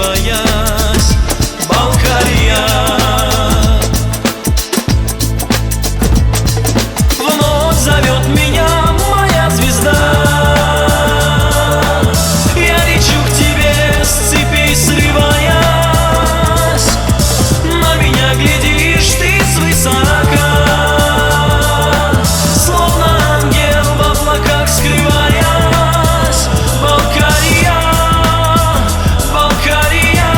боясь. Балкария. Вновь зовет меня моя звезда. Я лечу к тебе с цепей срываясь, на меня глядишь ты свысока, словно ангел в облаках скрываясь. Балкария, Балкария.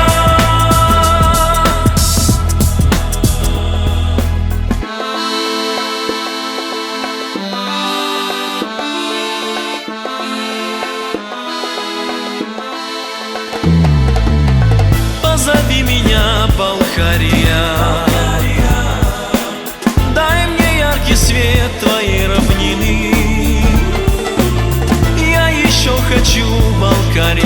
Позови меня, Балкария, дай мне яркий свет твоей равнины. Я еще хочу, Балкария,